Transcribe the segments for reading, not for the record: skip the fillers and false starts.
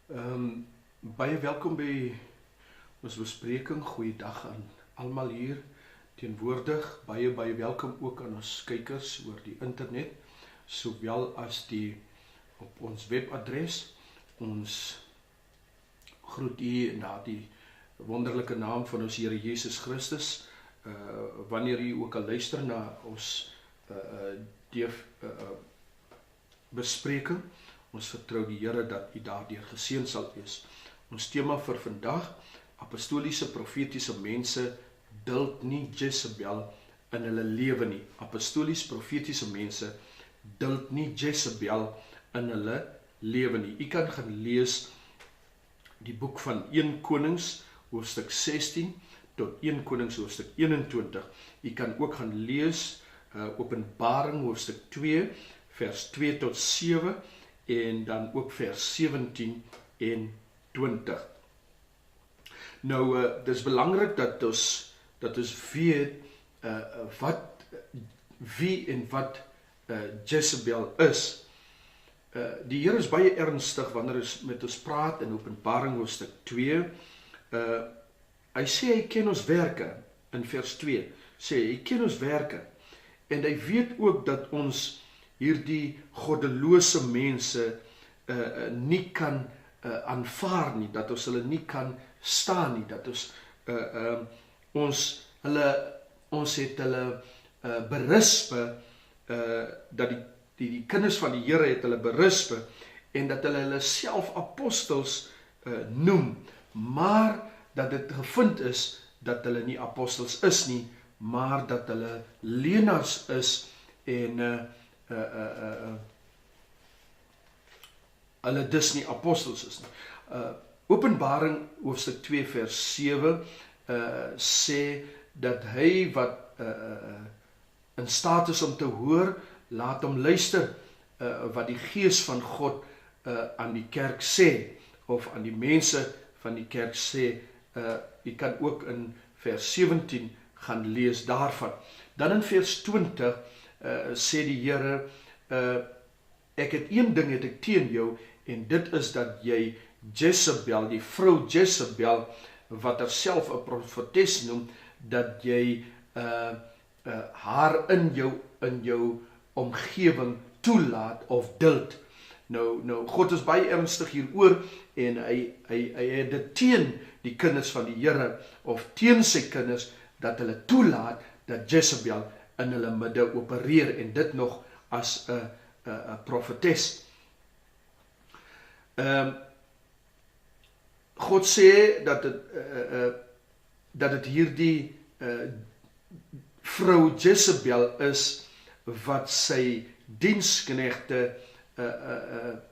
Baie welkom by ons bespreking. Goeiedag aan almal hier teenwoordig. Baie welkom ook aan ons kykers oor die internet, sowel as die op ons webadres. Ons groet u in daardie wonderlike naam van ons Here Jesus Christus. Wanneer u ook al luister na ons bespreking, ons vertrou die Here dat u daardeur geseën sal wees. Ons tema vir vandag: apostoliese profetiese mense duld nie Jezebel in hulle lewe nie. Apostolies profetiese mense duld nie Jezebel in hulle lewe nie. U kan gaan lees die boek van 1 Konings hoofstuk 16 tot 1 Konings hoofstuk 21. U kan ook gaan lees Openbaring hoofstuk 2 vers 2 tot 7 en dan ook vers 17 en 20. Nou, dis belangrik dat ons weet wie en wat Jezebel is. Die Here is baie ernstig wanneer hy met ons praat in Openbaring hoofstuk 2. Hy sê hy ken ons werke, in vers 2 sê hy ken ons werke, en hy weet ook dat ons hierdie goddelose mense nie kan aanvaar nie, dat ons hulle nie kan staan nie, dat ons het hulle berispe, dat die kinders van die Here het hulle berispe, en dat hulle self apostels noem, maar dat dit gevind is dat hulle nie apostels is nie, maar dat hulle leenaars is, en hulle dus nie apostels is nie. Openbaring hoofstuk 2 vers 7 sê dat hy wat in staat is om te hoor, laat hom luister wat die Gees van God aan die kerk sê, of aan die mense van die kerk sê. Jy kan ook in vers 17 gaan lees daarvan. Dan in vers 20 sê die Here, ek het een ding het ek teen jou, en dit is dat jy Jezebel, die vrou Jezebel, wat haarself 'n profetes noem, dat jy haar in jou omgewing toelaat of duld. Nou, God is baie ernstig hieroor, en hy het dit teen die kinders van die Here, of teen sy kinders, dat hulle toelaat dat Jezebel in hulle midde opereer, en dit nog as 'n profetes. God sê dat dit hierdie vrou Jezebel is, wat sy diensknegte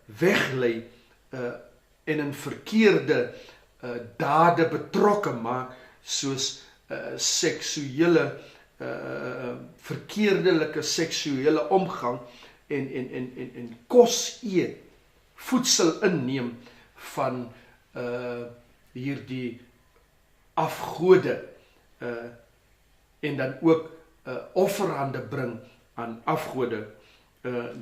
weglei, en in verkeerde dade betrokke maak, soos seksuele verkeerdelike seksuele omgang, en kos eet, voedsel inneem van hierdie afgode, en dan ook offerhande bring aan afgode.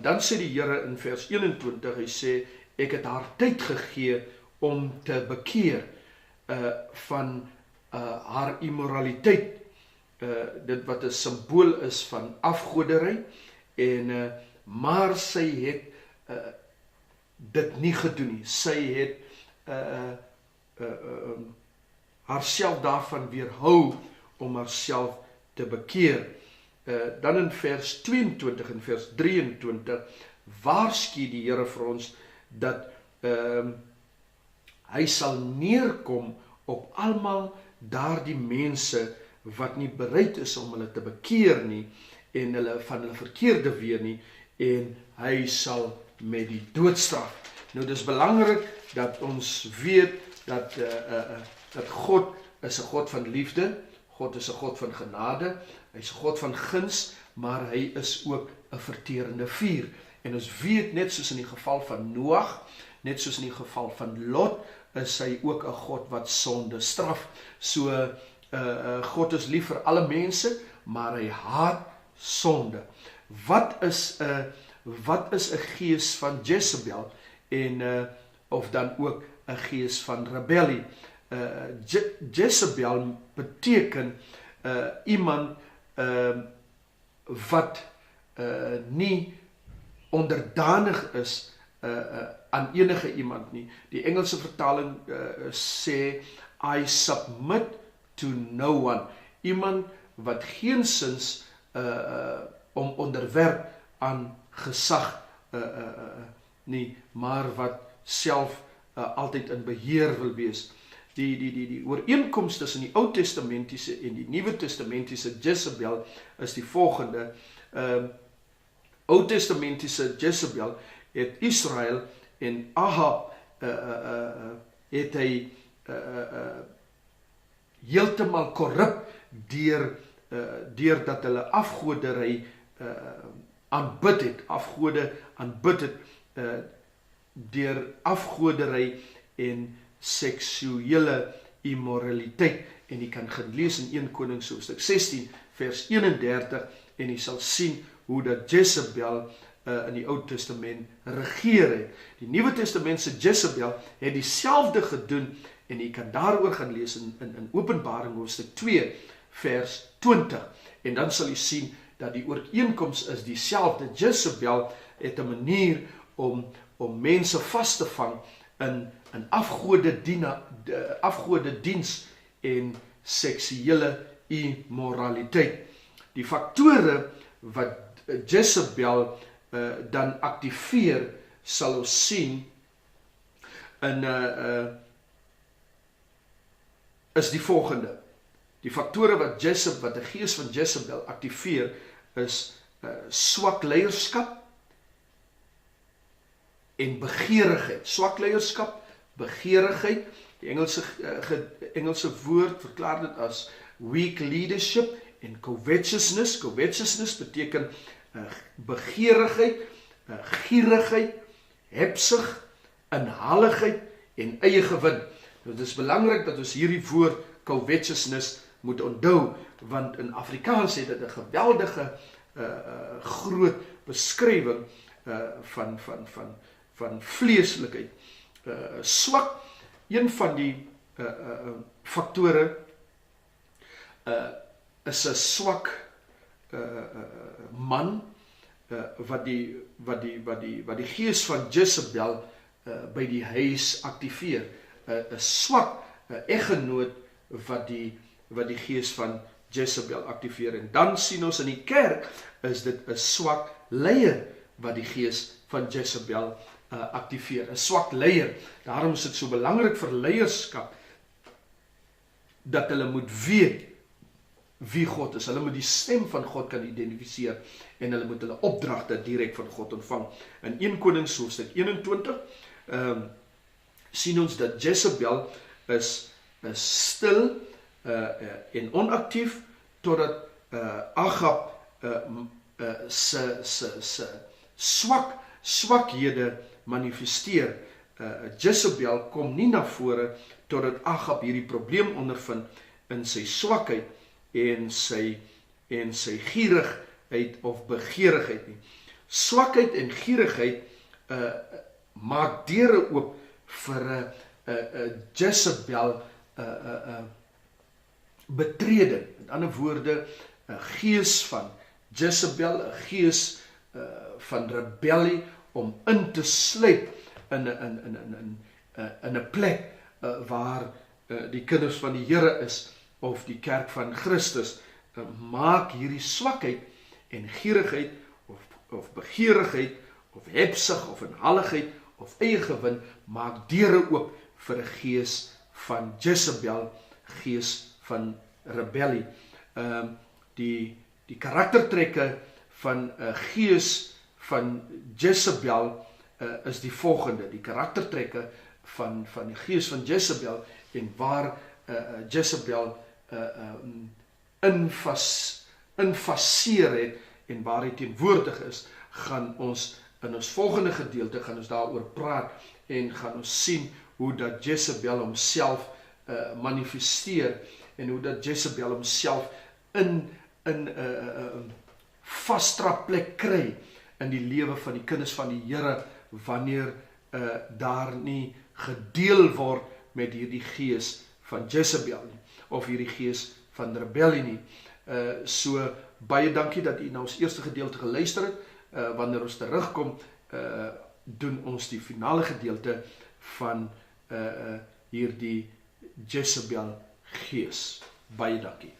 Dan sê die Here in vers 21, hy sê, ek het haar tyd gegee om te bekeer van haar immoraliteit, dit wat 'n simbool is van afgoderry, en maar sy het dit nie gedoen nie. Sy het haarself daarvan weerhou om haarself te bekeer. Dan in vers 22 en vers 23 waarsku die Here vir ons dat hy sal neerkom op almal daardie mense wat nie bereid is om hulle te bekeer nie, en hulle van hulle verkeerde weer nie, en hy sal met die doodstraf. Nou, dis belangrik dat ons weet dat God is 'n God van liefde, God is 'n God van genade, hy is 'n God van guns, maar hy is ook 'n verterende vuur. En ons weet, net soos in die geval van Noag, net soos in die geval van Lot, is hy ook 'n God wat sonde straf. So, God is lief vir alle mense, maar hy haat sonde. Wat is 'n gees van Jezebel? En of dan ook 'n gees van rebellie. Jezebel beteken iemand wat nie onderdanig is aan enige iemand nie. Die Engelse vertaling sê, I submit to no one. Iemand wat geensins onderwerp aan gesag nie, maar wat self altyd in beheer wil wees. Die ooreenkoms tussen die Ou Testamentiese en die Nuwe Testamentiese Jezebel is die volgende. Ou Testamentiese Jezebel het Israel en Ahab het hy heeltemal korrup deur dat hulle afgoderry aanbid het, afgode aanbid het deur afgoderry en seksuele immoraliteit. En jy kan gaan lees in 1 Konings hoofstuk 16 vers 31 en jy sal sien hoe dat Jezebel in die Ou Testament regeer het. Die Nuwe Testamentse Jezebel het dieselfde gedoen en jy kan daaroor gaan lees in Openbaring hoofstuk 2 vers 20 en dan sal jy sien dat die ooreenkoms is dieselfde. Jezebel het 'n manier om mense vas te vang in afgodediens en seksuele immoraliteit. Die faktore wat Jezebel dan aktiveer, sal ons sien is die volgende. Die faktore wat die gees van Jezebel aktiveer is swak leierskap en begeerigheid. Swak leierskap, begeerigheid. Die Engelse woord verklaar dit as weak leadership en covetousness. Covetousness beteken begeerigheid, gierigheid, hebsig, inhaligheid en eie gewin. Dit is belangrik dat ons hierdie woord covetousness moet onthou, want in Afrikaans het dit 'n geweldige groot beskrywing van vleeslikheid. Swak, een van die faktore is 'n swak man wat die gees van Jezebel by die huis aktiveer. 'n swak eggenoot wat die gees van Jezebel aktiveer. En dan sien ons in die kerk is dit 'n swak leier wat die gees van Jezebel aktiveer. 'n swak leier. Daarom is dit so belangrik vir leierskap dat hulle moet weet wie God is. Hulle moet die stem van God kan identifiseer en hulle moet hulle opdragte direk van God ontvang. In 1 Konings hoofstuk 21 sien ons dat Jezebel is stil en onaktief totdat Ahab se swakhede manifesteer. Jezebel kom nie na vore totdat Ahab hierdie probleem ondervind in sy swakheid en sy gierigheid of begeerigheid nie. Swakheid en gierigheid maak deure oop vir 'n Jezebel betreding. Met ander woorde, 'n gees van Jezebel, 'n gees van rebellie om in te sluip in 'n plek waar die kinders van die Here is of die kerk van Christus, maak hierdie swakheid en gierigheid of begeerigheid of hebsig of inhaligheid of eie gewin maak deure oop vir 'n gees van Jezebel, gees van rebellie. Die karaktertrekke van 'n gees van Jezebel is die volgende. Die karaktertrekke van die gees van Jezebel en waar Jezebel infaseer het en waar hy teenwoordig is, gaan ons in ons volgende gedeelte gaan ons daaroor praat en gaan ons sien hoe dat Jezebel homself manifesteer en hoe dat Jezebel homself in 'n vaste plek kry in die lewe van die kinders van die Here wanneer daar nie gedeel word met hierdie gees van Jezebel nie, of hierdie gees van rebellie nie. So baie dankie dat u na ons eerste gedeelte geluister het. Wanneer ons terugkom, doen ons die finale gedeelte van hierdie Jezebel gees. Baie dankie.